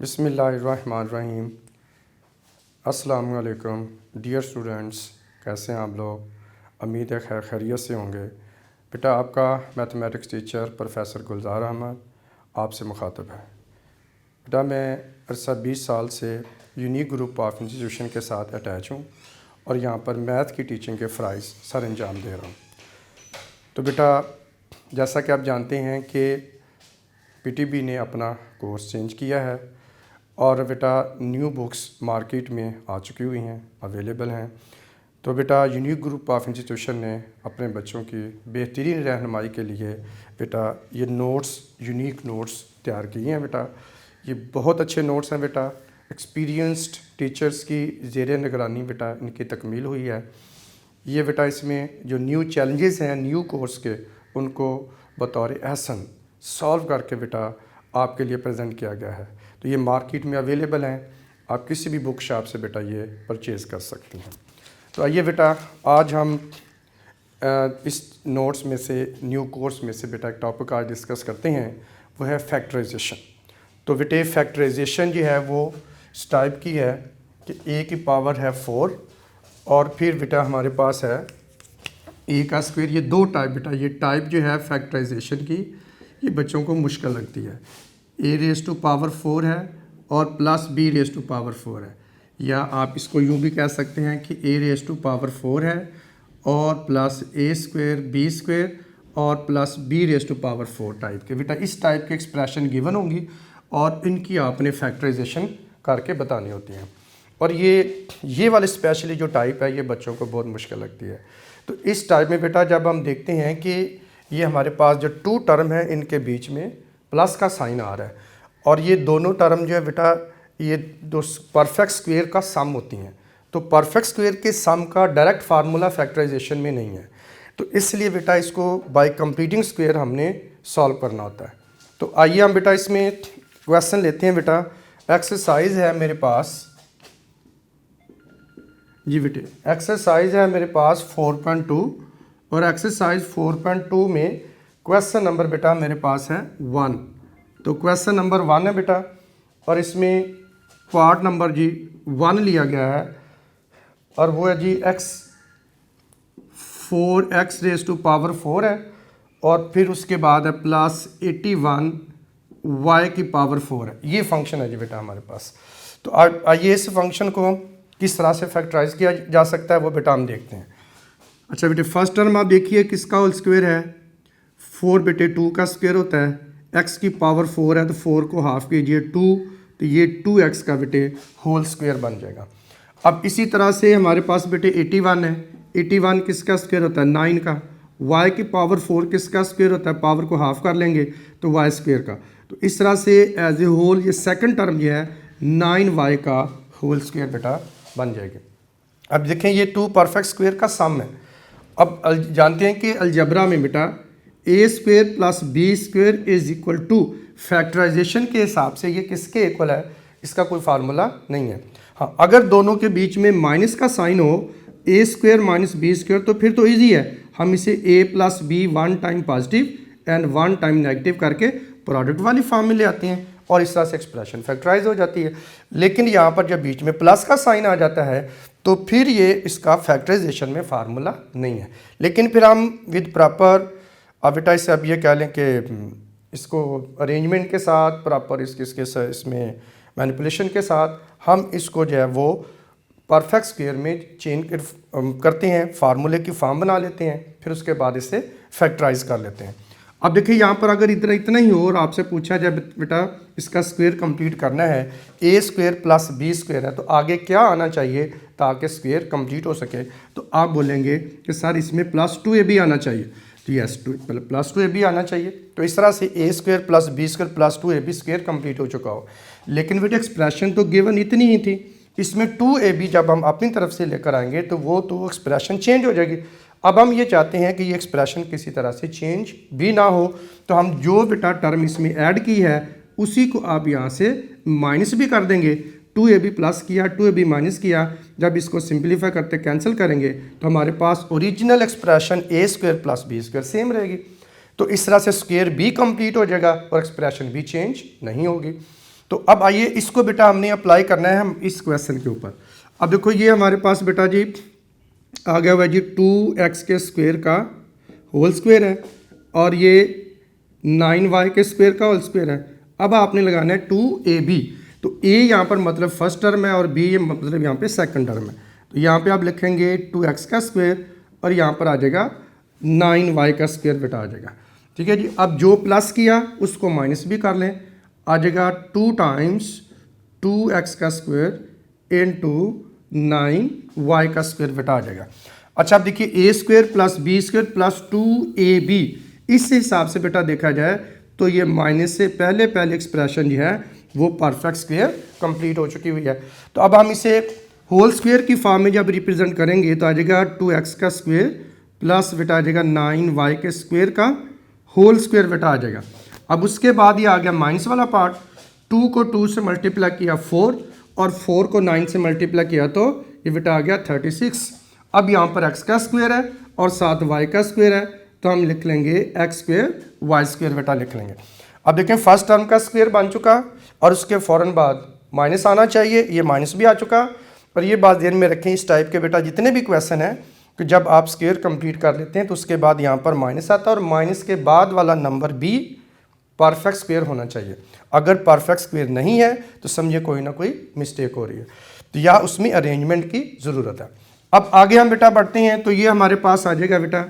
बिस्मिल्लाहिर्रहमानिर्रहीम। अस्सलामु अलैकुम डियर स्टूडेंट्स, कैसे हैं आप लोग? उम्मीद है खैर खैरियत से होंगे। बेटा आपका मैथमेटिक्स टीचर प्रोफेसर गुलजार अहमद आपसे मुखातब है। बेटा मैं अरसा 20 साल से यूनिक ग्रुप ऑफ इंस्टीट्यूशन के साथ अटैच हूँ और यहाँ पर मैथ की टीचिंग के फ़राइज़ सर अंजाम दे रहा हूँ। तो बेटा जैसा कि आप जानते हैं कि पीटीबी ने अपना कोर्स चेंज किया है और बेटा न्यू बुक्स मार्केट में आ चुकी हुई हैं, अवेलेबल हैं। तो बेटा यूनिक ग्रुप ऑफ इंस्टीट्यूशन ने अपने बच्चों की बेहतरीन रहनुमाई के लिए बेटा ये नोट्स यूनिक नोट्स तैयार किए हैं। बेटा ये बहुत अच्छे नोट्स हैं। बेटा एक्सपीरियंस्ड टीचर्स की ज़ेर निगरानी बेटा इनकी तकमील हुई है। ये बेटा इसमें जो न्यू चैलेंजेस हैं न्यू कोर्स के, उनको बतौर एहसन सॉल्व करके बेटा आपके लिए प्रेजेंट किया गया है। तो ये मार्केट में अवेलेबल हैं, आप किसी भी बुक शॉप से बेटा ये परचेज़ कर सकते हैं। तो आइए बेटा आज हम इस नोट्स में से न्यू कोर्स में से बेटा एक टॉपिक आज डिस्कस करते हैं, वो है फैक्टराइजेशन। तो बेटे फैक्टराइजेशन जो है वो इस टाइप की है कि a की पावर है 4 और फिर बेटा हमारे पास है a का स्क्वायर। ये दो टाइप बेटा, ये टाइप जो है फैक्टराइजेशन की ये बच्चों को मुश्किल लगती है। a रेज़ टू पावर 4 है और plus b raise to power 4 है, या आप इसको यूँ भी कह सकते हैं कि a रेज़ टू पावर 4 है और plus a square b square और plus b raise to power 4 type के। बेटा इस टाइप के एक्सप्रेशन गिवन होंगी और इनकी आपने फैक्टराइजेशन करके बतानी होती हैं। और ये वाले स्पेशली जो टाइप है ये बच्चों को बहुत मुश्किल लगती है। तो इस टाइप में बेटा जब हम देखते हैं कि ये हमारे पास जो टू टर्म है इनके बीच में प्लस का साइन आ रहा है और ये दोनों टर्म जो है बेटा ये दो परफेक्ट स्क्वायर का सम होती हैं। तो परफेक्ट स्क्वायर के सम का डायरेक्ट फार्मूला फैक्टराइजेशन में नहीं है, तो इसलिए बेटा इसको बाय कंप्लीटिंग स्क्वायर हमने सॉल्व करना होता है। तो आइए हम बेटा इसमें क्वेश्चन लेते हैं। बेटा एक्सरसाइज है मेरे पास जी, बेटे एक्सरसाइज है मेरे पास 4.2 और एक्सरसाइज 4.2 में क्वेश्चन नंबर बेटा मेरे पास है 1। तो क्वेश्चन नंबर 1 है बेटा और इसमें पार्ट नंबर जी 1 लिया गया है और वो है जी x रेज़ टू पावर 4 है और फिर उसके बाद है प्लस 81 y की पावर 4 है। ये फंक्शन है जी बेटा हमारे पास। तो आइए इस फंक्शन को किस तरह से फैक्टराइज किया जा सकता है वो बेटा हम देखते हैं। अच्छा बेटे फर्स्ट टर्म आप देखिए किसका होल स्क्वायर है, 4 बेटे 2 का स्क्वायर होता है। x की पावर 4 है तो 4 को हाफ कीजिए 2, तो ये 2x का बेटे होल स्क्वायर बन जाएगा। अब इसी तरह से हमारे पास बेटे 81 है, 81 किसका स्क्वायर होता है 9 का। y की पावर 4 किसका स्क्वायर होता है, पावर को हाफ कर लेंगे तो y स्क्वायर का। तो इस तरह से एज ए होल ये सेकंड टर्म जो है 9y का होल स्क्वायर बेटा बन जाएगी। अब देखें ये 2 परफेक्ट स्क्वायर का सम है। अब जानते हैं कि अलजबरा में बेटा a square plus b square is equal to factorization के हिसाब से ये किसके इक्वल है, इसका कोई फार्मूला नहीं है। हाँ अगर दोनों के बीच में माइनस का साइन हो a square minus b square तो फिर तो इजी है, हम इसे a plus B 1 time positive and 1 time negative करके प्रोडक्ट वाली फॉर्म में ले आते हैं और इस तरह से एक्सप्रेशन फैक्टराइज हो जाती है। लेकिन यहाँ पर जब बीच में प्लस का साइन आ जाता है तो फिर ये इसका फैक्टराइजेशन में फार्मूला नहीं है। लेकिन फिर हम विद प्रॉपर अब बेटा इससे अब ये कह लें कि इसको अरेंजमेंट के साथ प्रॉपर इसमें मैनिपुलेशन के साथ हम इसको जो है वो परफेक्ट स्क्वायर में चेंज करते हैं, फार्मूले की फॉर्म बना लेते हैं, फिर उसके बाद इसे फैक्टराइज कर लेते हैं। अब देखिए यहाँ पर अगर इतना ही हो और आपसे पूछा जाए बेटा इसका स्क्वायर कंप्लीट करना है, a square plus b square है तो आगे क्या आना चाहिए ताकि स्क्वायर कंप्लीट हो सके, तो आप बोलेंगे कि सर इसमें प्लस 2ab आना चाहिए। तो यस प्लस 2ab आना चाहिए। तो इस तरह से a square plus b square plus 2ab square complete हो चुका हो। लेकिन बेटा एक्सप्रेशन तो गिवन इतनी ही थी, इसमें 2ab जब हम अपनी तरफ से लेकर आएंगे तो वो तो एक्सप्रेशन चेंज हो जाएगी। अब हम ये चाहते हैं कि ये एक्सप्रेशन किसी तरह से चेंज भी ना हो, तो हम जो बेटा टर्म इसमें ऐड की है उसी को आप यहाँ से माइनस भी कर देंगे। 2ab प्लस किया 2ab माइनस किया, जब इसको सिंप्लीफाई करते कैंसिल करेंगे तो हमारे पास original expression a square plus b square same रहेगी। तो इस तरह से स्क्वायर भी कंप्लीट हो जाएगा और एक्सप्रेशन भी चेंज नहीं होगी। तो अब आइए इसको बेटा हमने अप्लाई करना है हम इस क्वेश्चन के ऊपर। अब देखो ये हमारे पास बेटा जी आ गया हुआ जी 2x के स्क्वायर का होल स्क्वायर है और ये 9y के स्क्वायर का होल स्क्वायर है। अब आपने लगाना है 2ab, तो a यहाँ पर मतलब फर्स्ट टर्म है और b ये मतलब यहाँ पे सेकंड टर्म है। तो यहाँ पे आप लिखेंगे 2x का स्क्वायर और यहाँ पर आ जाएगा 9y का स्क्वायर बेटा आ जाएगा। ठीक है जी। अब जो प्लस किया उसको माइनस भी कर लें, आ जाएगा 2 टाइम्स 2x का स्क्वायर इंटू 9y का स्क्वायर बेटा आ जाएगा। अच्छा अब देखिए a square plus b square plus 2ab, इस हिसाब से बेटा देखा जाए तो ये माइनस से पहले एक्सप्रेशन जो है वो परफेक्ट स्क्वायर कंप्लीट हो चुकी हुई है। तो अब हम इसे होल स्क्वायर की फॉर्म में जब रिप्रेजेंट करेंगे तो आ जाएगा 2x का स्क्वायर प्लस बेटा आ जाएगा 9y के स्क्वायर का होल स्क्वायर बेटा आ जाएगा। अब उसके बाद ये आ गया माइनस वाला पार्ट, 2 को 2 से मल्टीप्लाई किया 4 और 4 को 9 से मल्टीप्लाई किया तो ये बेटा आ गया 36। अब यहाँ पर x का स्क्वायर है और साथ y का स्क्वायर है तो हम लिख लेंगे x स्क्वायर y स्क्वायर बेटा लिख लेंगे। अब देखें फर्स्ट टर्म का स्क्वायर बन चुका और उसके फ़ौरन बाद माइनस आना चाहिए, ये माइनस भी आ चुका। और ये बात ध्यान में रखें इस टाइप के बेटा जितने भी क्वेश्चन हैं कि जब आप स्क्वायर कंप्लीट कर लेते हैं तो उसके बाद यहाँ पर माइनस आता है और माइनस के बाद वाला नंबर भी परफेक्ट स्क्वायर होना चाहिए। अगर परफेक्ट स्क्वायर नहीं है तो समझिए कोई ना कोई मिस्टेक हो रही है, तो या उसमें अरेंजमेंट की ज़रूरत है। अब आगे हम बेटा बढ़ते हैं तो ये हमारे पास आ जाएगा बेटा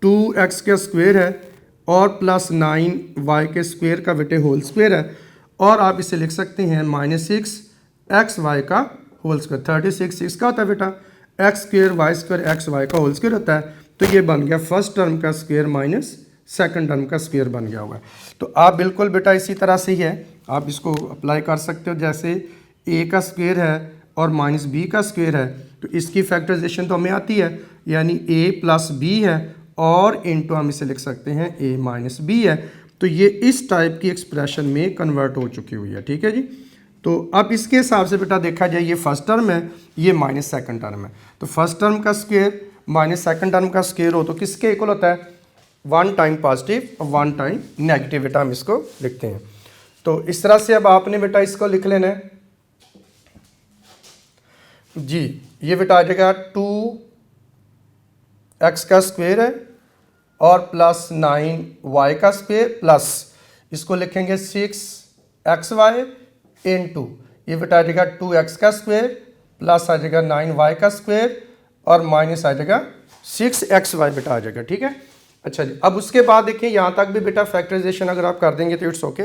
2x का स्क्वायर है और प्लस 9y के स्क्वायर का बेटे होल स्क्वायर है और आप इसे लिख सकते हैं -6xy का होल स्क्वायर। 36 6 का होता है बेटा, x square y square xy का होल स्क्वायर होता है। तो ये बन गया फर्स्ट टर्म का स्क्वायर माइनस सेकंड टर्म का स्क्वायर बन गया हुआ है। तो आप बिल्कुल बेटा इसी तरह से ही है आप इसको अप्लाई कर सकते हो। जैसे a का स्क्वायर है और माइनस b का स्क्वायर है तो इसकी फैक्टराइजेशन तो हमें आती है, यानी a प्लस b है और इनटू हम इसे लिख सकते हैं a माइनस b है। तो ये इस टाइप की एक्सप्रेशन में कन्वर्ट हो चुकी हुई है। ठीक है जी। तो अब इसके हिसाब से बेटा देखा जाए ये फर्स्ट टर्म है, ये माइनस सेकंड टर्म है। तो फर्स्ट टर्म का स्क्वायर माइनस सेकंड टर्म का स्क्वायर हो तो किसके इक्वल होता है? 1 टाइम पॉजिटिव और 1 टाइम नेगेटिव बेटा हम इसको लिखते हैं। तो इस तरह से अब आपने बेटा इसको लिख लेना है जी। ये बेटा आ जाएगा 2x का स्क्वायर है और प्लस 9y का स्क्वायर प्लस इसको लिखेंगे 6xy इंटू ये बेटा आ जाएगा 2x का स्क्वायर प्लस आ जाएगा 9y का स्क्वायर और माइनस आ जाएगा 6xy बेटा आ जाएगा। ठीक है। अच्छा जी। अब उसके बाद देखिए यहाँ तक भी बेटा फैक्टराइजेशन अगर आप कर देंगे तो इट्स ओके,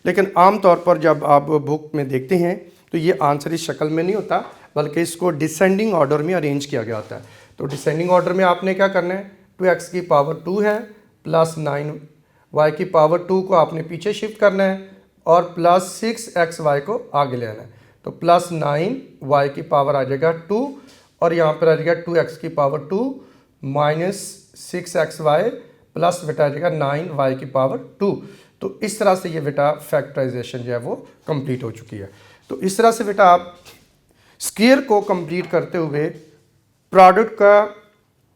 लेकिन आमतौर पर जब आप बुक में देखते हैं तो ये आंसर इस शक्ल में नहीं होता बल्कि इसको डिसेंडिंग ऑर्डर में अरेंज किया गया होता है। तो डिसेंडिंग ऑर्डर में आपने क्या करना है, 2x की पावर 2 है प्लस 9y की पावर 2 को आपने पीछे शिफ्ट करना है और प्लस 6xy को आगे ले आना है। तो प्लस 9y की पावर आ जाएगा 2 और यहाँ पर आ जाएगा 2x की पावर 2 माइनस 6xy प्लस बेटा आ जाएगा 9y की पावर 2। तो इस तरह से ये बेटा फैक्टराइजेशन जो है वो कंप्लीट हो चुकी है। तो इस तरह से बेटा आप स्क्वायर को कंप्लीट करते हुए प्रोडक्ट का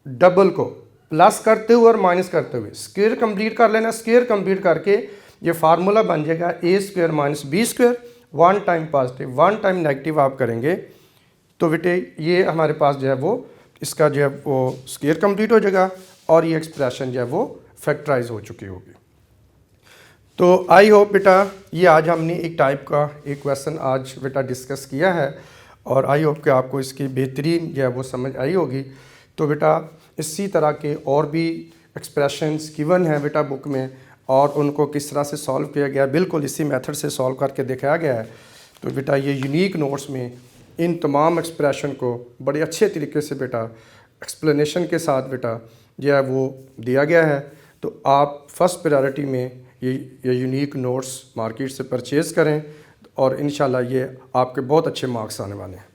डबल को प्लस करते हुए और माइनस करते हुए स्क्वायर कंप्लीट कर लेना। स्क्वायर कंप्लीट करके ये फार्मूला बन जाएगा a square minus b square, 1 time positive 1 time negative आप करेंगे तो बेटे ये हमारे पास जो है वो इसका जो है वो स्क्वायर कंप्लीट हो जाएगा और ये एक्सप्रेशन जो है वो फैक्टराइज हो चुकी होगी। तो आई होप बेटा ये आज हमने एक टाइप का एक क्वेश्चन आज बेटा डिस्कस किया है और आई होप कि आपको इसकी बेहतरीन जो है वो समझ आई होगी। तो बेटा इसी तरह के और भी एक्सप्रेशंस गिवन हैं बेटा बुक में और उनको किस तरह से सॉल्व किया गया, बिल्कुल इसी मेथड से सॉल्व करके दिखाया गया है। तो बेटा ये यूनिक नोट्स में इन तमाम एक्सप्रेशन को बड़े अच्छे तरीके से बेटा एक्सप्लेनेशन के साथ बेटा जो है वो दिया गया है। तो आप फर्स्ट प्रायोरिटी में ये यूनिक नोट्स मार्केट से परचेज़ करें और इंशाल्लाह ये आपके बहुत अच्छे मार्क्स आने वाले हैं।